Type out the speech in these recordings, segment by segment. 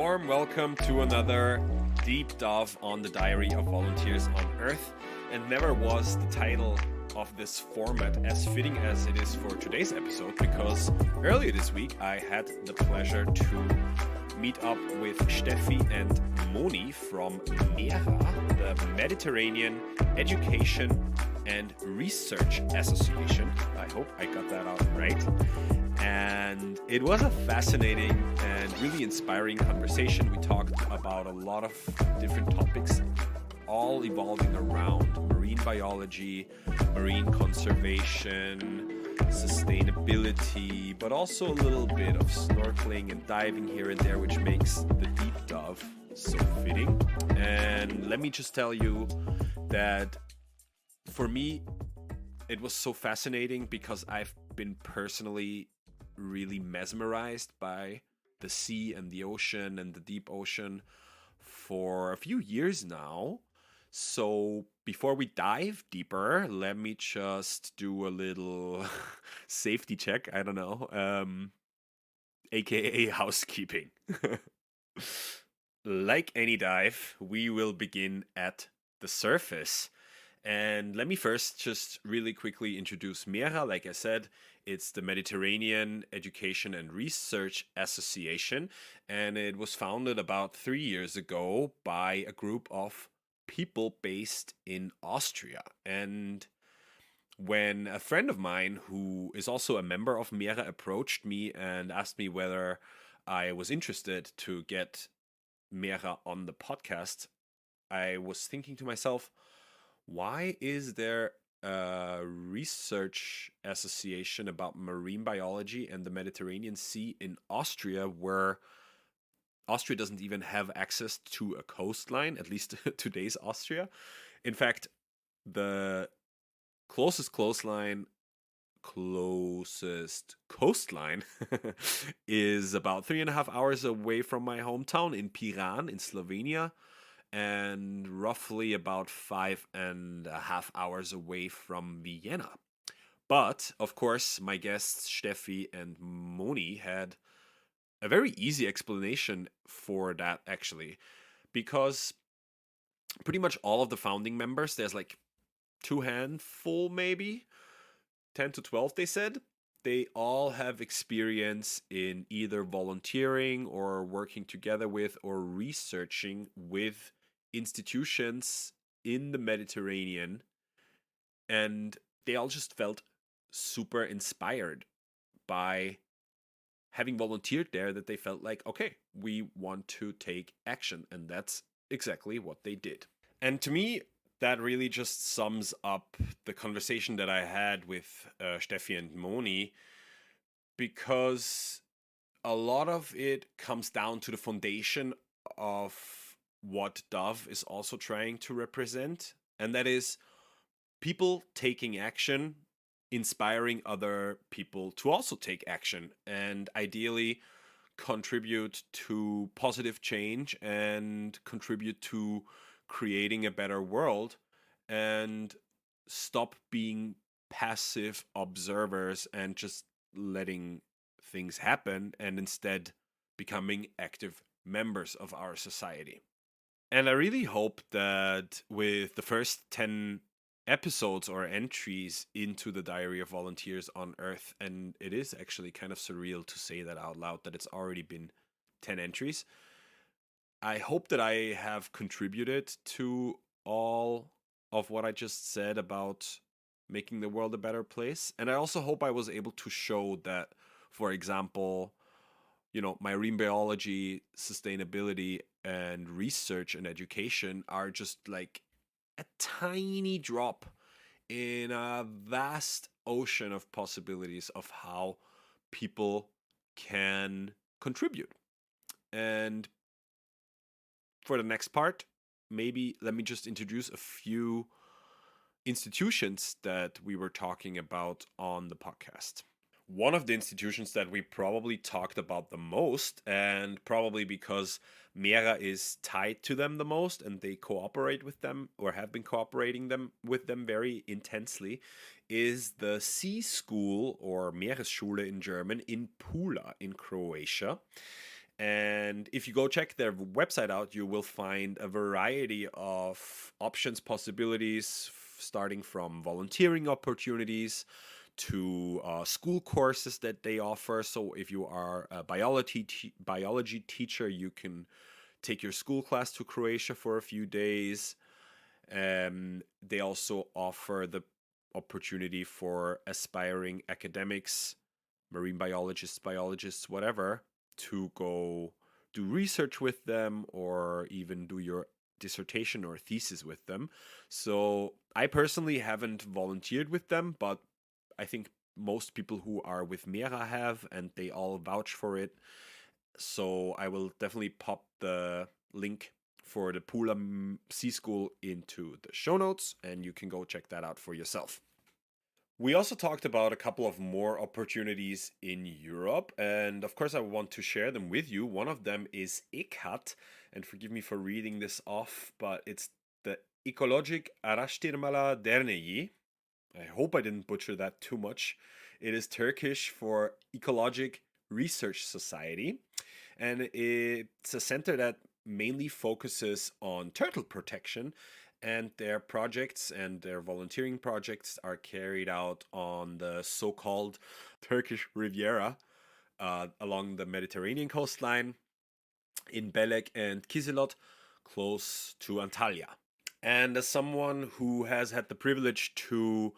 warm welcome to another deep dive on the Diary of Volunteers on Earth. And never was the title of this format as fitting as it is for today's episode, because earlier this week I had the pleasure to meet up with Steffi and Moni from MERA, the Mediterranean Education and Research Association. I hope I got that out right. And it was a fascinating and really inspiring conversation. We talked about a lot of different topics, all evolving around marine biology, marine conservation, sustainability, but also a little bit of snorkeling and diving here and there, which makes the deep dive so fitting. And let me just tell you that for me, it was so fascinating because I've been personally really mesmerized by the sea and the ocean and the deep ocean for a few years now. So before we dive deeper, let me just do a little safety check. I don't know, aka housekeeping. Like any dive, we will begin at the surface. And let me first just really quickly introduce MERA. Like I said, it's the Mediterranean Education and Research Association, and it was founded about 3 years ago by a group of people based in Austria. And when a friend of mine who is also a member of MERA approached me and asked me whether I was interested to get MERA on the podcast, I was thinking to myself, why is there a research association about marine biology and the Mediterranean Sea in Austria, where Austria doesn't even have access to a coastline, at least today's Austria? In fact, the closest coastline is about 3.5 hours away from my hometown in Piran in Slovenia, and roughly about 5.5 hours away from Vienna. But, of course, my guests Steffi and Moni had a very easy explanation for that, actually, because pretty much all of the founding members, there's like 2 handful maybe, 10 to 12 they said, they all have experience in either volunteering or working together with or researching with institutions in the Mediterranean, and they all just felt super inspired by having volunteered there, that they felt like, okay, we want to take action, and that's exactly what they did. And to me, that really just sums up the conversation that I had with Steffi and Moni, because a lot of it comes down to the foundation of what Dove is also trying to represent, and that is people taking action, inspiring other people to also take action, and ideally contribute to positive change and contribute to creating a better world, and stop being passive observers and just letting things happen, and instead becoming active members of our society. And I really hope that with the first 10 episodes or entries into the Diary of Volunteers on Earth, and it is actually kind of surreal to say that out loud, that it's already been 10 entries, I hope that I have contributed to all of what I just said about making the world a better place. And I also hope I was able to show that, for example, marine biology, sustainability, and research and education are just like a tiny drop in a vast ocean of possibilities of how people can contribute. And for the next part, maybe let me just introduce a few institutions that we were talking about on the podcast. One of the institutions that we probably talked about the most, and probably because MERA is tied to them the most and they cooperate with them or have been cooperating with them very intensely, is the Sea School, or Meeresschule in German, in Pula in Croatia. And if you go check their website out, you will find a variety of options, possibilities, starting from volunteering opportunities to school courses that they offer. So if you are a biology teacher, you can take your school class to Croatia for a few days. They also offer the opportunity for aspiring academics, marine biologists, whatever, to go do research with them or even do your dissertation or thesis with them. So I personally haven't volunteered with them, but I think most people who are with MERA have, and they all vouch for it. So I will definitely pop the link for the Pula Sea School into the show notes, and you can go check that out for yourself. We also talked about a couple of more opportunities in Europe, and of course, I want to share them with you. One of them is ECHAT, and forgive me for reading this off, but it's the Ecologic Araştırmalar Derneği. I hope I didn't butcher that too much. It is Turkish for Ecologic Research Society, and it's a center that mainly focuses on turtle protection, and their projects and their volunteering projects are carried out on the so-called Turkish Riviera along the Mediterranean coastline in Belek and Kizilot, close to Antalya. And as someone who has had the privilege to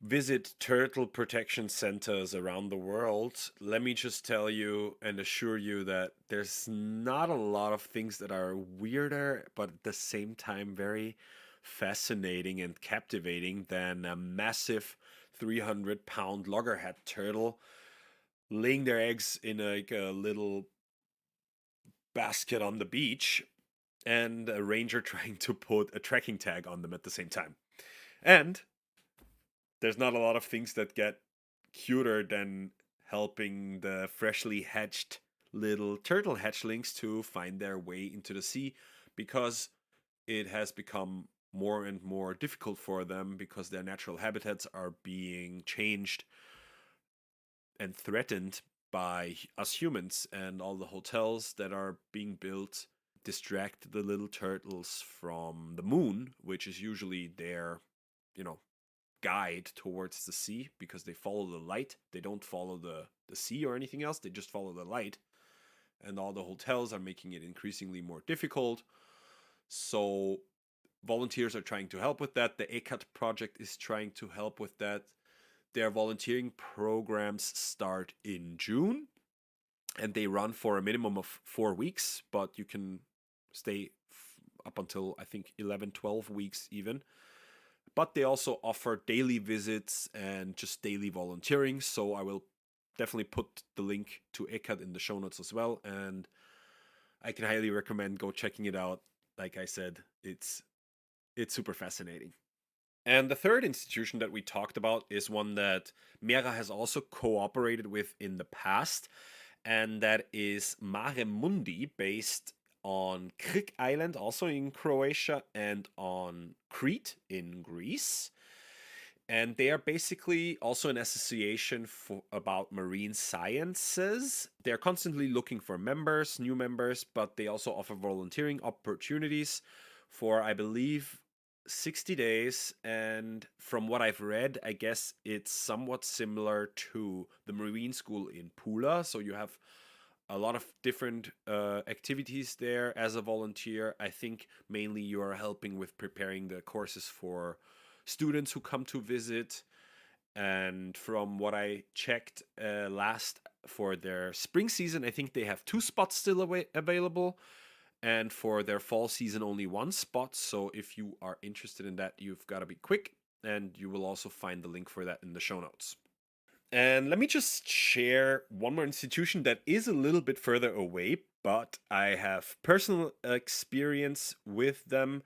visit turtle protection centers around the world, let me just tell you and assure you that there's not a lot of things that are weirder, but at the same time very fascinating and captivating than a massive 300-pound loggerhead turtle laying their eggs in a little basket on the beach and a ranger trying to put a tracking tag on them at the same time. And there's not a lot of things that get cuter than helping the freshly hatched little turtle hatchlings to find their way into the sea, because it has become more and more difficult for them because their natural habitats are being changed and threatened by us humans, and all the hotels that are being built distract the little turtles from the moon, which is usually their, guide towards the sea, because they follow the light. They don't follow the sea or anything else. They just follow the light. And all the hotels are making it increasingly more difficult. So volunteers are trying to help with that. The ECHAT project is trying to help with that. Their volunteering programs start in June, and they run for a minimum of 4 weeks, but you can stay up until, I think, 11, 12 weeks even. But they also offer daily visits and just daily volunteering. So I will definitely put the link to ECHAT in the show notes as well. And I can highly recommend go checking it out. Like I said, it's super fascinating. And the third institution that we talked about is one that MERA has also cooperated with in the past, and that is Mare Mundi, based on Krk Island, also in Croatia, and on Crete in Greece. And they are basically also an association about marine sciences. They're constantly looking for members, new members, but they also offer volunteering opportunities for, I believe, 60 days. And from what I've read, I guess it's somewhat similar to the Marine School in Pula. So you have a lot of different activities there as a volunteer. I think mainly you are helping with preparing the courses for students who come to visit. And from what I checked last for their spring season, I think they have 2 spots still available. And for their fall season, only 1 spot. So if you are interested in that, you've got to be quick. And you will also find the link for that in the show notes. And let me just share one more institution that is a little bit further away, but I have personal experience with them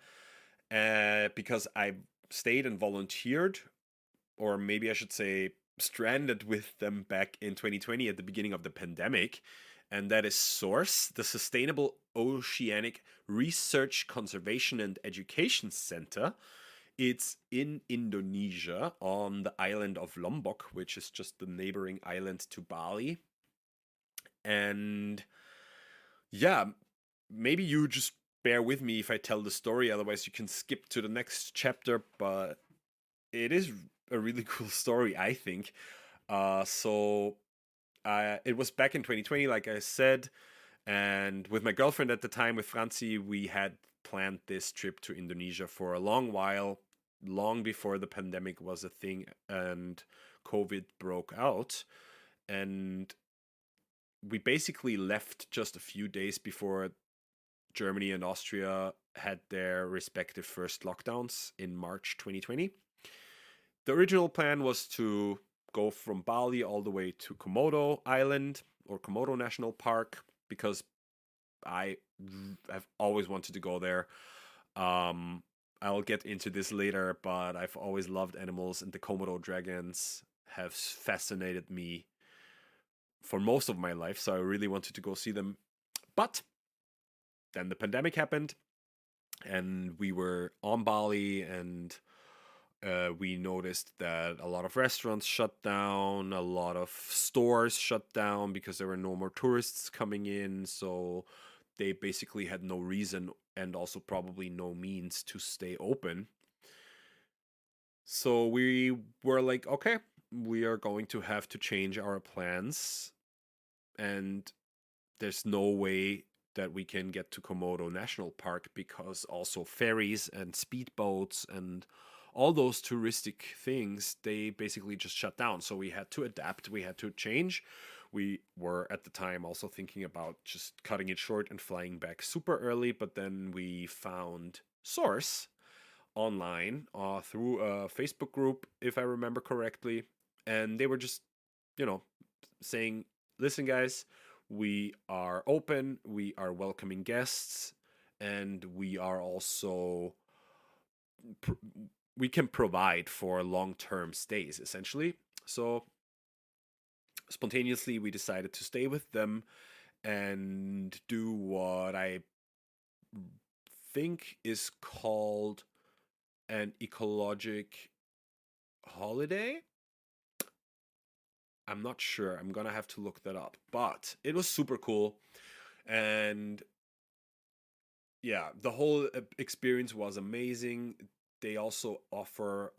because I stayed and volunteered, or maybe I should say stranded with them back in 2020 at the beginning of the pandemic. And that is SOURCE, the Sustainable Oceanic Research, Conservation and Education Center. It's in Indonesia on the island of Lombok, which is just the neighboring island to Bali. And Yeah, maybe you just bear with me if I tell the story, otherwise you can skip to the next chapter, but it is a really cool story, I think. So it was back in 2020, like I said, and with my girlfriend at the time, with Franzi, we had planned this trip to Indonesia for a long while, long before the pandemic was a thing and COVID broke out. And we basically left just a few days before Germany and Austria had their respective first lockdowns in March 2020. The original plan was to go from Bali all the way to Komodo Island or Komodo National Park because I have always wanted to go there. Um, I'll get into this later, but I've always loved animals, and the Komodo dragons have fascinated me for most of my life. So I really wanted to go see them. But then the pandemic happened, and we were on Bali, and we noticed that a lot of restaurants shut down, a lot of stores shut down because there were no more tourists coming in. So they basically had no reason and also probably no means to stay open. So we were like, okay, we are going to have to change our plans. And there's no way that we can get to Komodo National Park because also ferries and speedboats and all those touristic things, they basically just shut down. So we had to adapt, we had to change. We were at the time also thinking about just cutting it short and flying back super early, but then we found Source online through a Facebook group, if I remember correctly. And they were just, you know, saying, listen, guys, we are open, we are welcoming guests, and we are also, we can provide for long term stays essentially. So spontaneously, we decided to stay with them and do what I think is called an ecologic holiday. I'm not sure. I'm gonna have to look that up. But it was super cool. And yeah, the whole experience was amazing. They also offer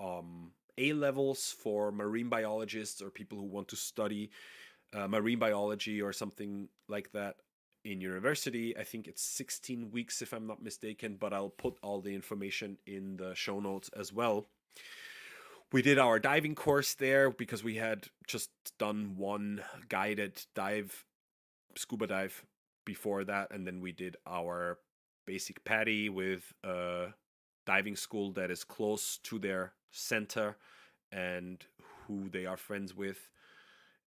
A levels for marine biologists or people who want to study marine biology or something like that in university. I think it's 16 weeks if I'm not mistaken, but I'll put all the information in the show notes as well. We did our diving course there because we had just done one guided dive, scuba dive before that, and then we did our basic PADI with a diving school that is close to their center and who they are friends with.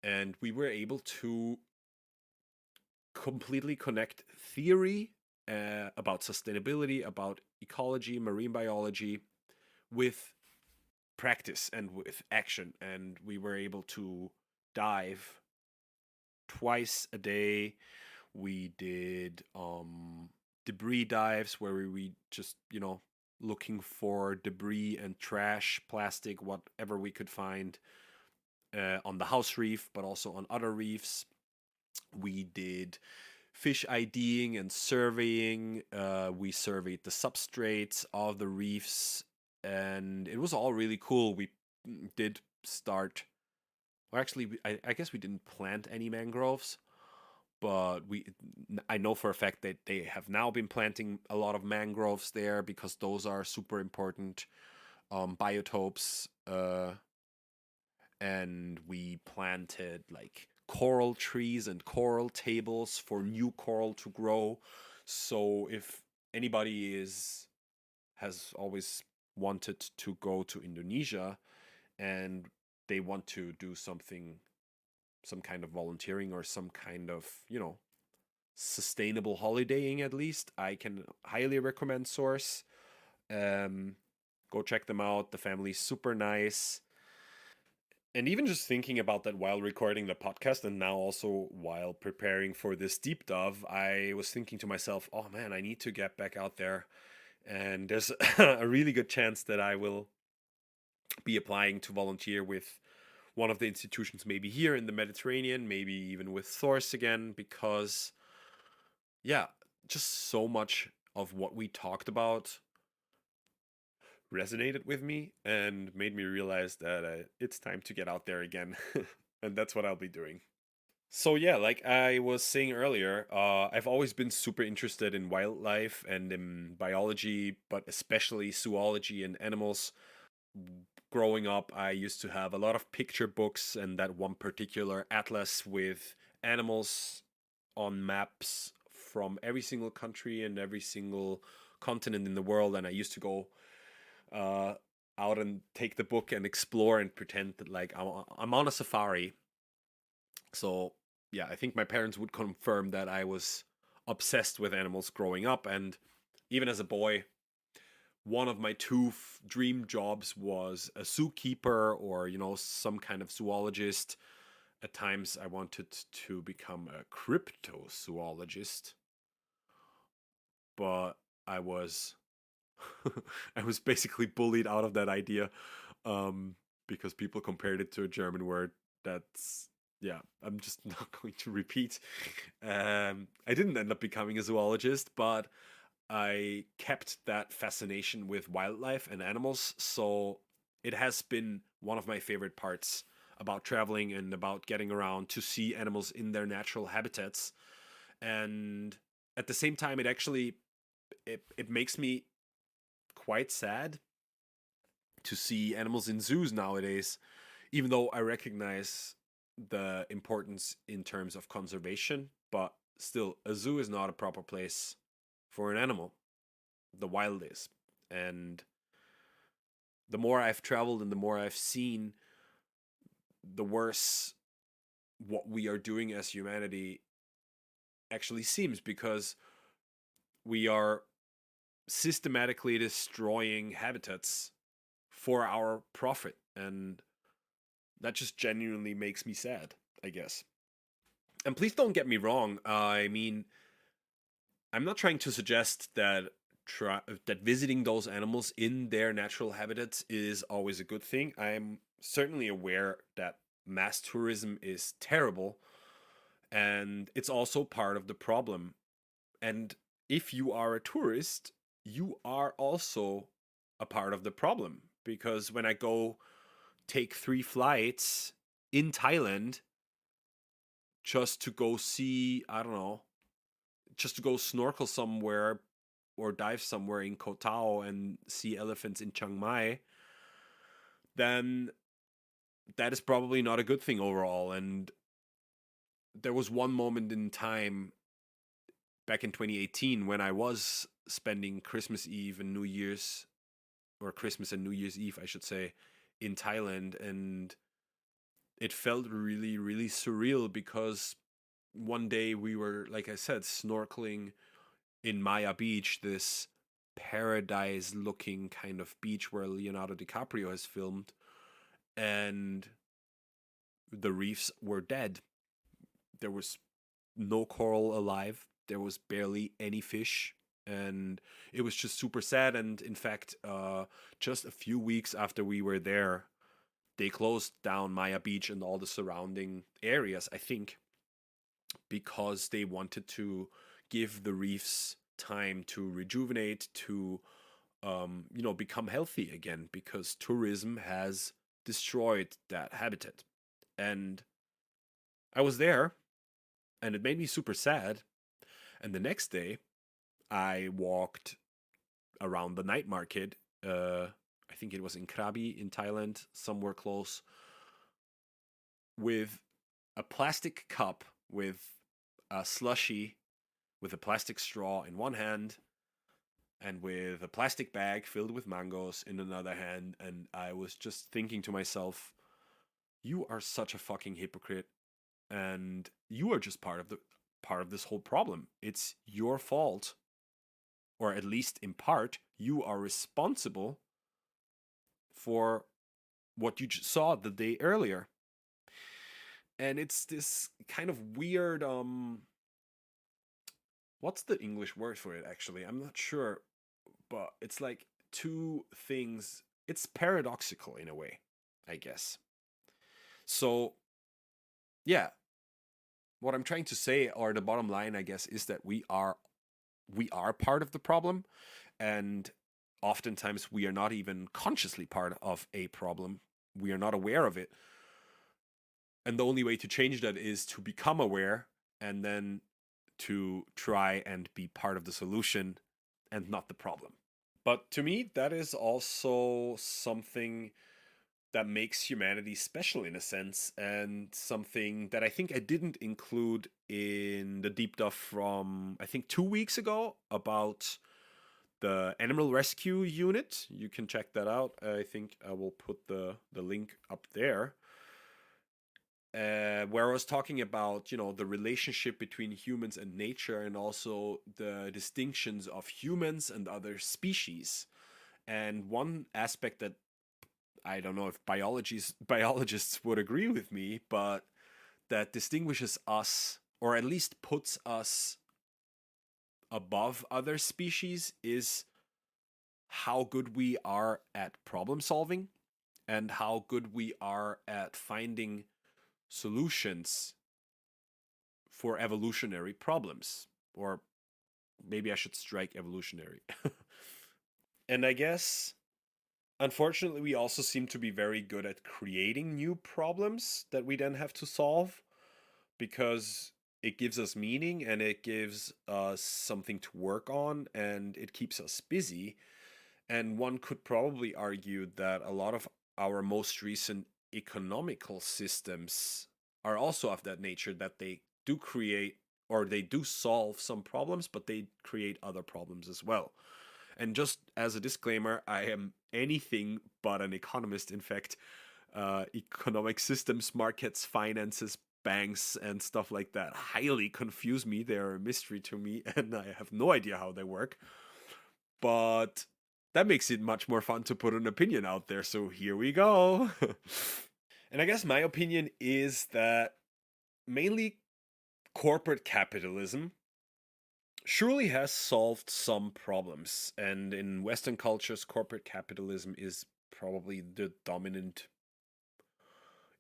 And we were able to completely connect theory about sustainability, about ecology, marine biology, with practice and with action. And we were able to dive twice a day. We did debris dives where we just, looking for debris and trash, plastic, whatever we could find on the house reef, but also on other reefs. We did fish IDing and surveying. We surveyed the substrates of the reefs, and it was all really cool. We did start, or actually, I guess we didn't plant any mangroves, but I know for a fact that they have now been planting a lot of mangroves there because those are super important biotopes. And we planted like coral trees and coral tables for new coral to grow. So if anybody has always wanted to go to Indonesia and they want to do something, some kind of volunteering or some kind of, sustainable holidaying, at least, I can highly recommend Source. Um, Go check them out. The family's super nice. And even just thinking about that while recording the podcast and now also while preparing for this deep dive, I was thinking to myself, oh man, I need to get back out there. And there's a really good chance that I will be applying to volunteer with one of the institutions, maybe here in the Mediterranean, maybe even with Source again, because yeah, just so much of what we talked about resonated with me and made me realize that it's time to get out there again. And that's what I'll be doing. So yeah, like I was saying earlier, I've always been super interested in wildlife and in biology, but especially zoology and animals. Growing up, I used to have a lot of picture books and that one particular atlas with animals on maps from every single country and every single continent in the world. And I used to go uh, out and take the book and explore and pretend that like I'm on a safari. So yeah, I think my parents would confirm that I was obsessed with animals growing up, and even as a boy, one of my two dream jobs was a zookeeper or some kind of zoologist. At times, I wanted to become a cryptozoologist, but I was I was basically bullied out of that idea um, because people compared it to a German word that's, yeah, I'm just not going to repeat. I didn't end up becoming a zoologist, but I kept that fascination with wildlife and animals. So it has been one of my favorite parts about traveling and about getting around to see animals in their natural habitats. And at the same time, it makes me quite sad to see animals in zoos nowadays, even though I recognize the importance in terms of conservation. But still, a zoo is not a proper place for an animal. The wild is. And the more I've traveled and the more I've seen, the worse what we are doing as humanity actually seems, because we are systematically destroying habitats for our profit. And that just genuinely makes me sad, I guess. And please don't get me wrong. I mean, I'm not trying to suggest that that visiting those animals in their natural habitats is always a good thing. I'm certainly aware that mass tourism is terrible, and it's also part of the problem. And if you are a tourist, you are also a part of the problem, because when I go take 3 flights in Thailand just to go see, I don't know, just to go snorkel somewhere or dive somewhere in Koh Tao and see elephants in Chiang Mai, then that is probably not a good thing overall. And there was one moment in time back in 2018 when I was spending Christmas Eve and New Year's, or Christmas and New Year's Eve, I should say, in Thailand. And it felt really, really surreal because one day we were, like I said, snorkeling in Maya Beach, this paradise looking kind of beach where Leonardo DiCaprio has filmed, and the reefs were dead. There was no coral alive, there was barely any fish, and it was just super sad. And in fact, just a few weeks after we were there, they closed down Maya Beach and all the surrounding areas, I think, because they wanted to give the reefs time to rejuvenate, to become healthy again, because tourism has destroyed that habitat. And I was there, and it made me super sad. And the next day, I walked around the night market. I think it was in Krabi in Thailand, somewhere close, with a plastic cup with a slushy with a plastic straw in one hand and with a plastic bag filled with mangoes in another hand. And I was just thinking to myself, you are such a fucking hypocrite, and you are just part of this whole problem. It's your fault, or at least in part, you are responsible for what you just saw the day earlier. And it's this kind of weird what's the English word for it actually? I'm not sure, but it's like two things. It's paradoxical in a way, I guess. So, yeah, what I'm trying to say, or the bottom line, I guess, is that we are part of the problem, and oftentimes we are not even consciously part of a problem. We are not aware of it, and the only way to change that is to become aware and then to try and be part of the solution and not the problem. But to me, that is also something that makes humanity special in a sense, and something that I think I didn't include in the deep dive from, I think, 2 weeks ago about the animal rescue unit. You can check that out. I think I will put the link up there. Where I was talking about, the relationship between humans and nature, and also the distinctions of humans and other species. And one aspect that I don't know if biologists would agree with me, but that distinguishes us, or at least puts us above other species, is how good we are at problem solving and how good we are at finding solutions for evolutionary problems. Or maybe I should strike evolutionary. And I guess, unfortunately, we also seem to be very good at creating new problems that we then have to solve, because it gives us meaning and it gives us something to work on and it keeps us busy. And one could probably argue that a lot of our most recent economical systems are also of that nature, that they do create, or they do solve some problems, but they create other problems as well. And just as a disclaimer, I am anything but an economist. In fact, economic systems, markets, finances, banks, and stuff like that highly confuse me. They're a mystery to me, and I have no idea how they work. But that makes it much more fun to put an opinion out there. So here we go. And I guess my opinion is that mainly corporate capitalism surely has solved some problems. And in Western cultures, corporate capitalism is probably the dominant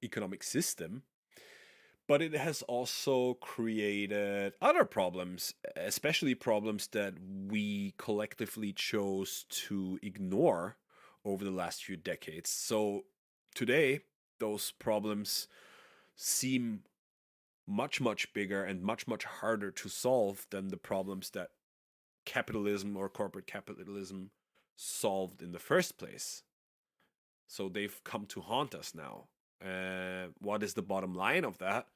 economic system. But it has also created other problems, especially problems that we collectively chose to ignore over the last few decades. So today, those problems seem much, much bigger and much, much harder to solve than the problems that capitalism or corporate capitalism solved in the first place. So they've come to haunt us now. What is the bottom line of that?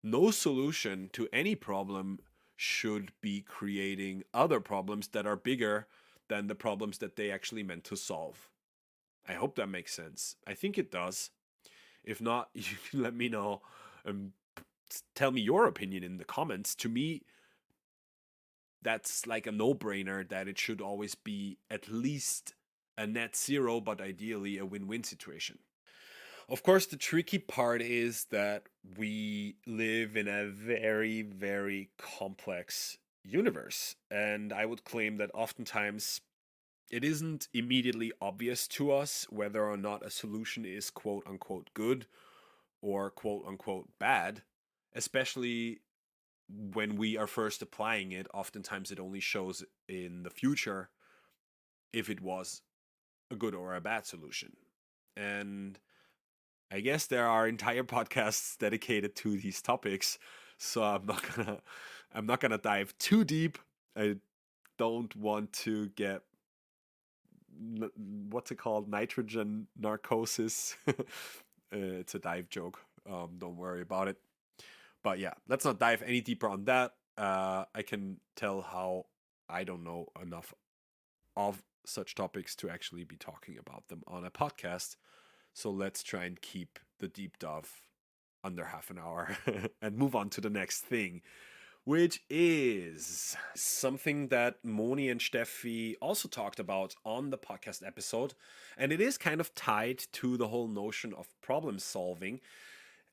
No solution to any problem should be creating other problems that are bigger than the problems that they actually meant to solve. I hope that makes sense. I think it does. If not, you can let me know. Tell me your opinion in the comments. To me, that's like a no-brainer that it should always be at least a net zero, but ideally a win-win situation. Of course, the tricky part is that we live in a very, very complex universe. And I would claim that oftentimes it isn't immediately obvious to us whether or not a solution is quote unquote good or quote unquote bad, especially when we are first applying it. Oftentimes it only shows in the future if it was a good or a bad solution. And I guess there are entire podcasts dedicated to these topics, so I'm not gonna dive too deep. I don't want to get what's it called, nitrogen narcosis. It's a dive joke. Don't worry about it. But yeah, let's not dive any deeper on that. I can tell how I don't know enough of such topics to actually be talking about them on a podcast. So let's try and keep the deep dive under half an hour and move on to the next thing, which is something that Moni and Steffi also talked about on the podcast episode. And it is kind of tied to the whole notion of problem solving.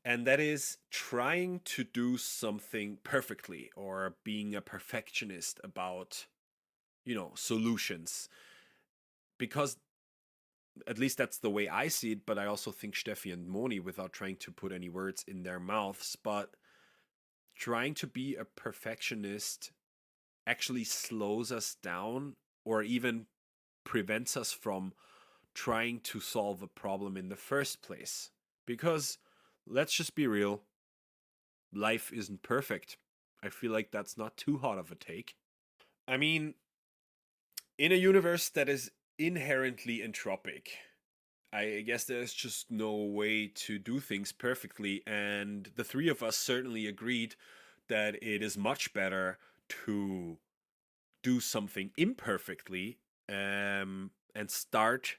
And that is trying to do something perfectly, or being a perfectionist about, solutions. Because at least that's the way I see it, but I also think Steffi and Moni, without trying to put any words in their mouths, but trying to be a perfectionist actually slows us down or even prevents us from trying to solve a problem in the first place. Because let's just be real, life isn't perfect. I feel like that's not too hot of a take. I mean, in a universe that is inherently entropic, I guess there's just no way to do things perfectly, and the three of us certainly agreed that it is much better to do something imperfectly and start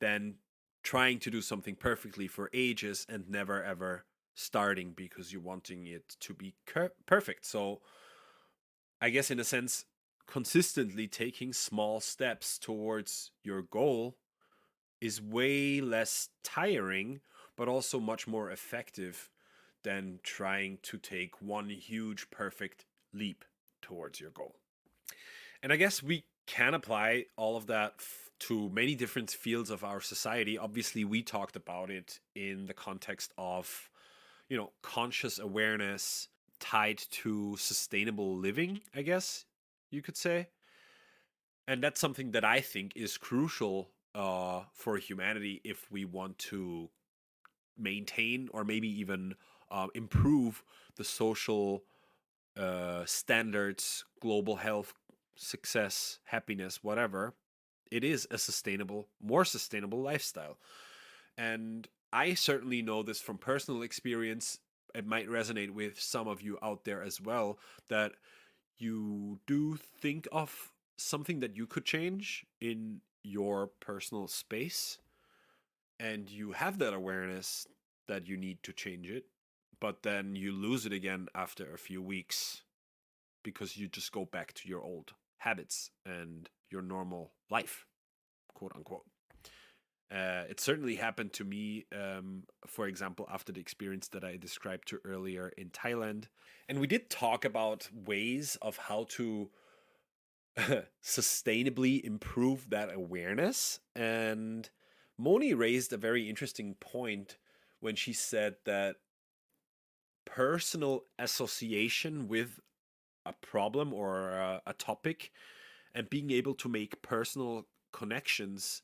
than trying to do something perfectly for ages and never ever starting because you're wanting it to be perfect. So I guess in a sense, consistently taking small steps towards your goal is way less tiring, but also much more effective than trying to take one huge perfect leap towards your goal. And I guess we can apply all of that to many different fields of our society. Obviously, we talked about it in the context of, conscious awareness tied to sustainable living, I guess you could say. And that's something that I think is crucial for humanity if we want to maintain or maybe even improve the social standards, global health, success, happiness, whatever. It is a more sustainable lifestyle. And I certainly know this from personal experience. It might resonate with some of you out there as well, that you do think of something that you could change in your personal space, and you have that awareness that you need to change it, but then you lose it again after a few weeks because you just go back to your old habits and your normal life, quote unquote. It certainly happened to me, for example, after the experience that I described to earlier in Thailand. And we did talk about ways of how to sustainably improve that awareness. And Moni raised a very interesting point when she said that personal association with a problem or a topic and being able to make personal connections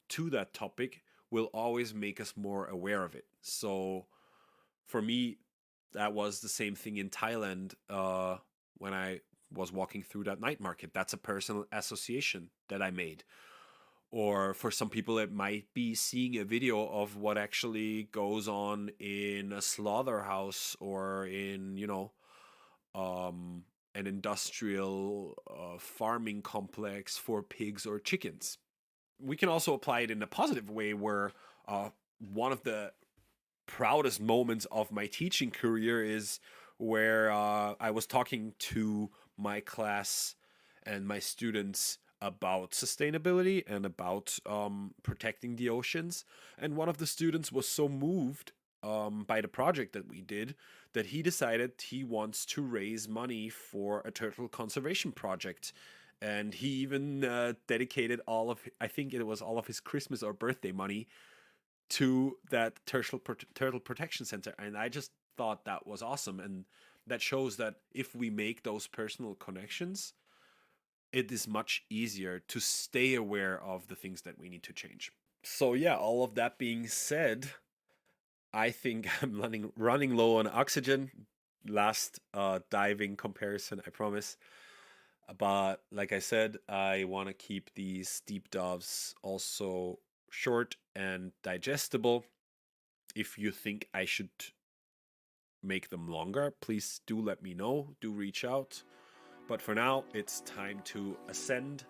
to that topic will always make us more aware of it. So for me, that was the same thing in Thailand when I was walking through that night market. That's a personal association that I made. Or for some people, it might be seeing a video of what actually goes on in a slaughterhouse or in, an industrial farming complex for pigs or chickens. We can also apply it in a positive way where one of the proudest moments of my teaching career is where I was talking to my class and my students about sustainability and about protecting the oceans. And one of the students was so moved by the project that we did that he decided he wants to raise money for a turtle conservation project. And he even dedicated I think it was all of his Christmas or birthday money to that turtle protection center. And I just thought that was awesome. And that shows that if we make those personal connections, it is much easier to stay aware of the things that we need to change. So yeah, all of that being said, I think I'm running low on oxygen. Last diving comparison, I promise. But like I said, I want to keep these deep dives also short and digestible. If you think I should make them longer, please do let me know. Do reach out. But for now, it's time to ascend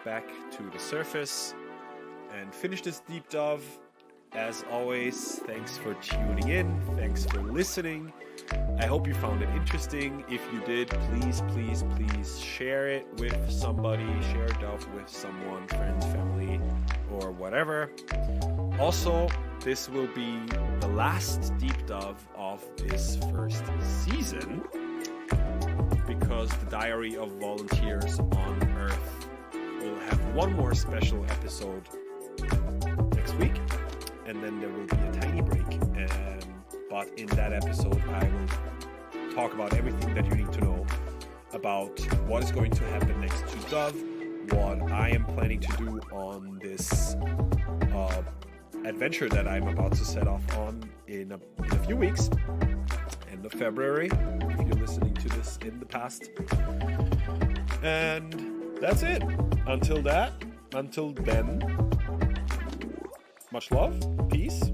back to the surface and finish this deep dive. As always, thanks for tuning in. Thanks for listening. I hope you found it interesting. If you did, please share it with somebody. Share Dove with someone, friends, family, or whatever. Also, this will be the last deep dive of this first season because the Diary of Volunteers on Earth will have one more special episode next week. And then there will be a tiny break. but in that episode I will talk about everything that you need to know about what is going to happen next to Dove, what I am planning to do on this adventure that I'm about to set off on in a few weeks, end of February, if you're listening to this in the past. And that's it. Until then, much love, peace.